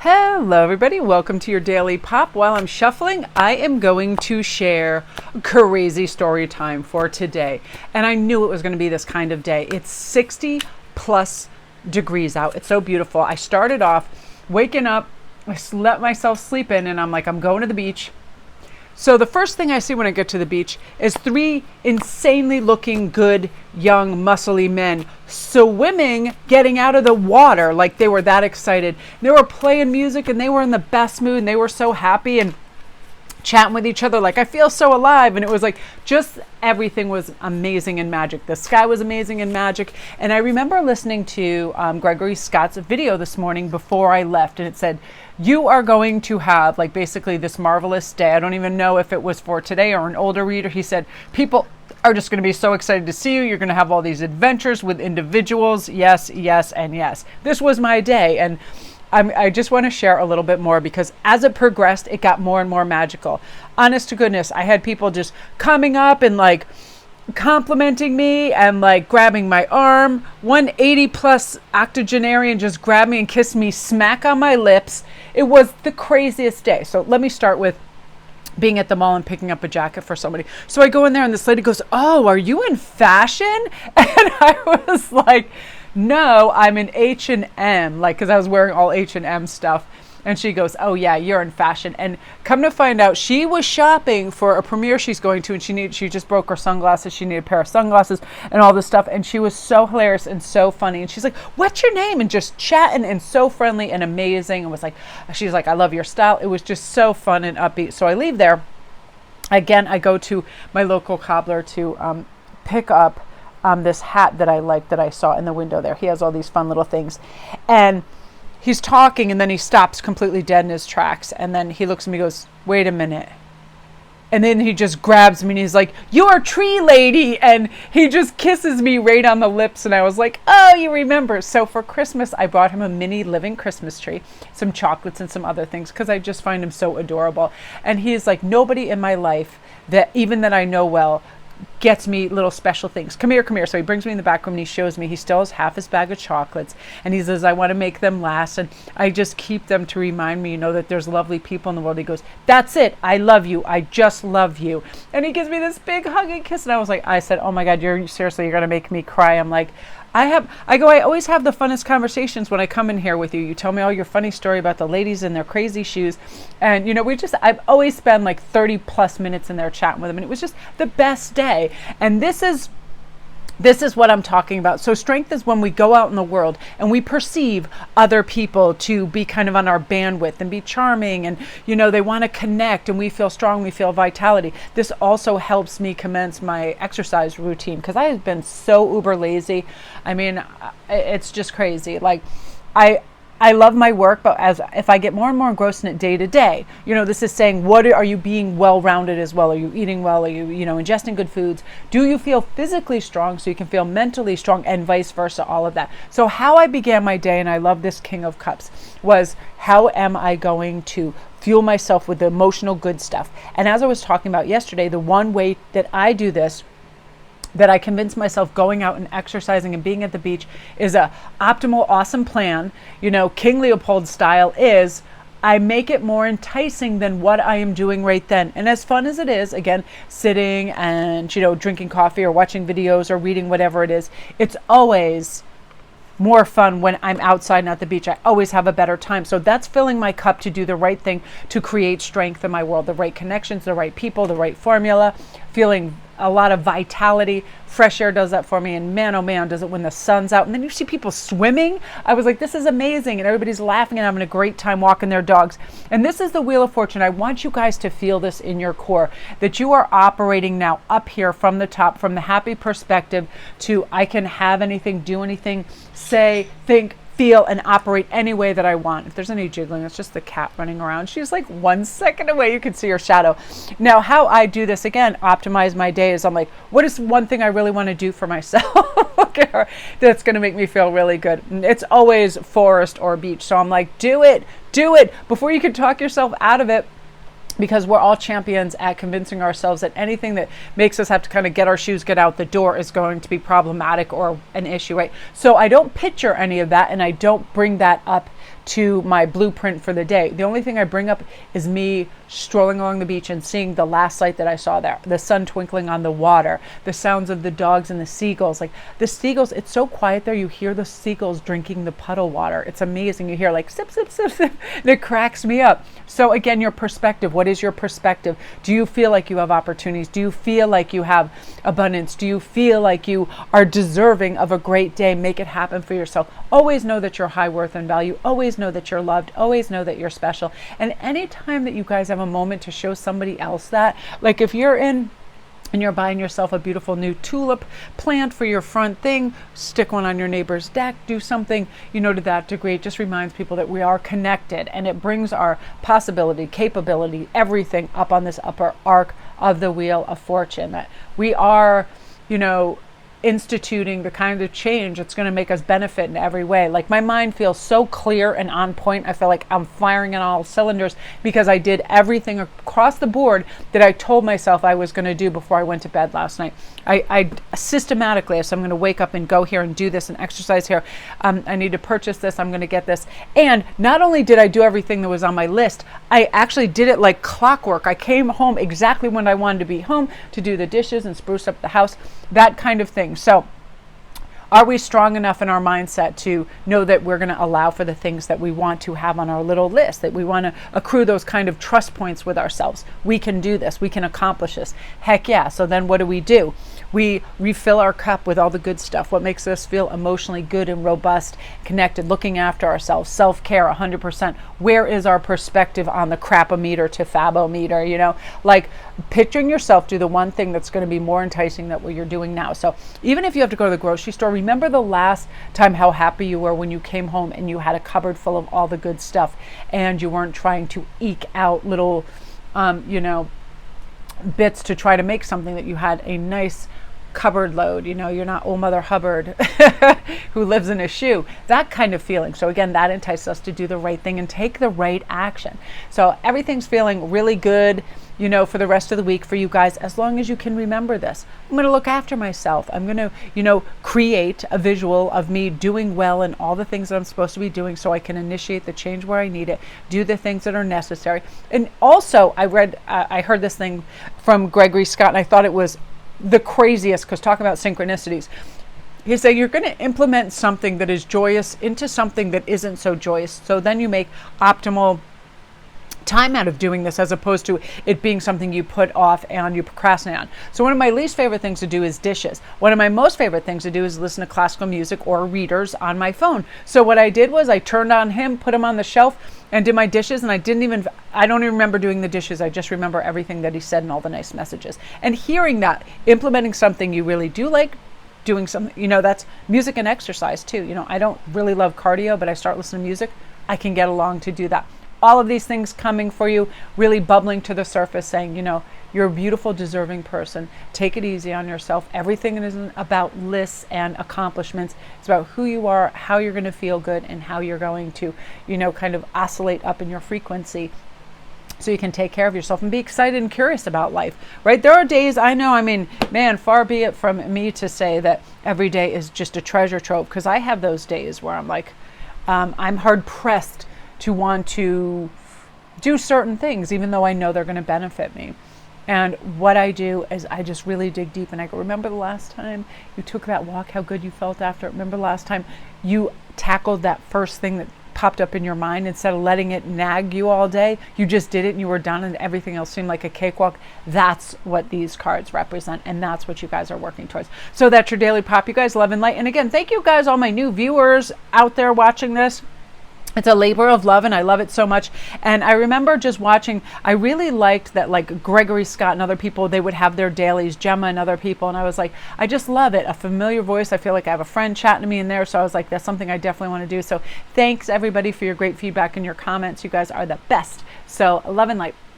Hello everybody, welcome to your Daily Pop. While I'm shuffling, I am going to share crazy story time for today. And I knew it was going to be this kind of day. It's 60 plus degrees out. It's so beautiful. I started off waking up, I let myself sleep in, and I'm like, I'm going to the beach. So the first thing I see when I get to the beach is three insanely looking good, young, muscly men swimming, getting out of the water like they were that excited. They were playing music and they were in the best mood and they were so happy and chatting with each other like, I feel so alive. And it was like, just everything was amazing and magic. The sky was amazing and magic. And I remember listening to Gregory Scott's video this morning before I left, and it said, you are going to have like basically this marvelous day. I don't even know if it was for today or an older reader. He said, people are just going to be so excited to see you. You're going to have all these adventures with individuals. Yes, yes, and yes. This was my day. And I just want to share a little bit more because as it progressed, it got more and more magical. Honest to goodness, I had people just coming up and like complimenting me and like grabbing my arm. One 80 plus octogenarian just grabbed me and kissed me smack on my lips. It was the craziest day. So let me start with being at the mall and picking up a jacket for somebody. So I go in there and this lady goes, "Oh, are you in fashion?" And I was like, "No, I'm in H&M," like, because I was wearing all H&M stuff. And she goes, "Oh yeah, you're in fashion." And come to find out, she was shopping for a premiere she's going to, and she just broke her sunglasses. She needed a pair of sunglasses and all this stuff. And she was so hilarious and so funny. And she's like, "What's your name?" And just chatting and so friendly and amazing. And was like, she's like, "I love your style." It was just so fun and upbeat. So I leave there. Again, I go to my local cobbler to pick up this hat that I like that I saw in the window there. He has all these fun little things. And he's talking and then he stops completely dead in his tracks. And then he looks at me and goes, "Wait a minute." And then he just grabs me and he's like, "You're a tree lady." And he just kisses me right on the lips. And I was like, "Oh, you remember." So for Christmas, I bought him a mini living Christmas tree, some chocolates and some other things because I just find him so adorable. And he's like, nobody in my life that even that I know well gets me little special things. Come here, come here. So he brings me in the back room and he shows me, he still has half his bag of chocolates and he says, "I want to make them last." And I just keep them to remind me, that there's lovely people in the world. He goes, "That's it. I love you. I just love you." And he gives me this big hug and kiss. And I said, "Oh my God, you're going to make me cry." I'm like, I always have the funnest conversations when I come in here with you. You tell me all your funny story about the ladies in their crazy shoes. And, I've always spent like 30 plus minutes in there chatting with them. And it was just the best day. And this is what I'm talking about. So strength is when we go out in the world and we perceive other people to be kind of on our bandwidth and be charming and, they want to connect and we feel strong, we feel vitality. This also helps me commence my exercise routine because I have been so uber lazy. I mean, it's just crazy. Like I love my work, but if I get more and more engrossed in it day to day, this is saying, are you being well-rounded as well? Are you eating well? Are you, ingesting good foods? Do you feel physically strong so you can feel mentally strong and vice versa, all of that. So how I began my day, and I love this King of Cups, was how am I going to fuel myself with the emotional good stuff? And as I was talking about yesterday, the one way that I do this, that I convince myself going out and exercising and being at the beach is a optimal, awesome plan. King Leopold style is I make it more enticing than what I am doing right then. And as fun as it is, again, sitting and, drinking coffee or watching videos or reading whatever it is, it's always more fun when I'm outside and at the beach. I always have a better time. So that's filling my cup to do the right thing, to create strength in my world, the right connections, the right people, the right formula, feeling a lot of vitality. Fresh air does that for me. And man, oh man, does it when the sun's out. And then you see people swimming. I was like, this is amazing. And everybody's laughing and having a great time walking their dogs. And this is the Wheel of Fortune. I want you guys to feel this in your core, that you are operating now up here from the top, from the happy perspective to I can have anything, do anything, say, think, feel, and operate any way that I want. If there's any jiggling, it's just the cat running around. She's like 1 second away. You can see her shadow. Now, how I do this, again, optimize my day is I'm like, what is one thing I really want to do for myself that's going to make me feel really good? And it's always forest or beach. So I'm like, do it before you can talk yourself out of it. Because we're all champions at convincing ourselves that anything that makes us have to kind of get our shoes, get out the door is going to be problematic or an issue, right? So I don't picture any of that and I don't bring that up to my blueprint for the day. The only thing I bring up is me strolling along the beach and seeing the last sight that I saw there, the sun twinkling on the water, the sounds of the dogs and the seagulls. Like the seagulls, it's so quiet there. You hear the seagulls drinking the puddle water. It's amazing. You hear like sip, sip, sip, sip, and it cracks me up. So again, your perspective. What is your perspective? Do you feel like you have opportunities? Do you feel like you have abundance? Do you feel like you are deserving of a great day? Make it happen for yourself. Always know that you're high worth and value. Always know that you're loved. Always know that you're special. And anytime that you guys have a moment to show somebody else that, like if you're in and you're buying yourself a beautiful new tulip plant for your front thing, stick one on your neighbor's deck, do something, to that degree. It just reminds people that we are connected, and it brings our possibility, capability, everything up on this upper arc of the wheel of fortune. That we are, instituting the kind of change that's going to make us benefit in every way. Like my mind feels so clear and on point. I feel like I'm firing on all cylinders because I did everything across the board that I told myself I was going to do before I went to bed last night. I systematically, so I'm going to wake up and go here and do this and exercise here. I need to purchase this. I'm going to get this. And not only did I do everything that was on my list, I actually did it like clockwork. I came home exactly when I wanted to be home to do the dishes and spruce up the house, that kind of thing. So are we strong enough in our mindset to know that we're going to allow for the things that we want to have on our little list, that we want to accrue those kind of trust points with ourselves? We can do this. We can accomplish this. Heck yeah. So then what do? We refill our cup with all the good stuff. What makes us feel emotionally good and robust, connected, looking after ourselves, self-care 100%. Where is our perspective on the crap-o-meter to fab-o-meter? Like picturing yourself do the one thing that's going to be more enticing than what you're doing now. So even if you have to go to the grocery store, remember the last time how happy you were when you came home and you had a cupboard full of all the good stuff and you weren't trying to eke out little, bits to try to make something, that you had a nice cupboard load. You're not old Mother Hubbard who lives in a shoe. That kind of feeling. So again, that entices us to do the right thing and take the right action. So everything's feeling really good, for the rest of the week for you guys, as long as you can remember this. I'm going to look after myself. I'm going to, create a visual of me doing well in all the things that I'm supposed to be doing so I can initiate the change where I need it, do the things that are necessary. And also I heard this thing from Gregory Scott, and I thought it was the craziest, because talking about synchronicities, he said you're going to implement something that is joyous into something that isn't so joyous. So then you make optimal time out of doing this, as opposed to it being something you put off and you procrastinate on. So one of my least favorite things to do is dishes. One of my most favorite things to do is listen to classical music or readers on my phone. So what I did was I turned on him, put him on the shelf, and did my dishes, and I don't even remember doing the dishes. I just remember everything that he said and all the nice messages. And hearing that, implementing something you really do like, doing something, that's music and exercise too. I don't really love cardio, but I start listening to music, I can get along to do that. All of these things coming for you, really bubbling to the surface, saying, you're a beautiful, deserving person. Take it easy on yourself. Everything isn't about lists and accomplishments. It's about who you are, how you're going to feel good, and how you're going to, kind of oscillate up in your frequency so you can take care of yourself and be excited and curious about life, right? There are days, I know, man, far be it from me to say that every day is just a treasure trove, because I have those days where I'm like, I'm hard pressed to want to do certain things, even though I know they're going to benefit me. And what I do is I just really dig deep, and I go, remember the last time you took that walk, how good you felt after it? Remember the last time you tackled that first thing that popped up in your mind, instead of letting it nag you all day, you just did it and you were done, and everything else seemed like a cakewalk. That's what these cards represent, and that's what you guys are working towards. So that's your daily pop, you guys. Love and light. And again, thank you guys, all my new viewers out there watching this. It's a labor of love, and I love it so much. And I remember just watching, I really liked that, like Gregory Scott and other people, they would have their dailies, Gemma and other people. And I was like, I just love it. A familiar voice. I feel like I have a friend chatting to me in there. So I was like, that's something I definitely want to do. So thanks everybody for your great feedback and your comments. You guys are the best. So love and light.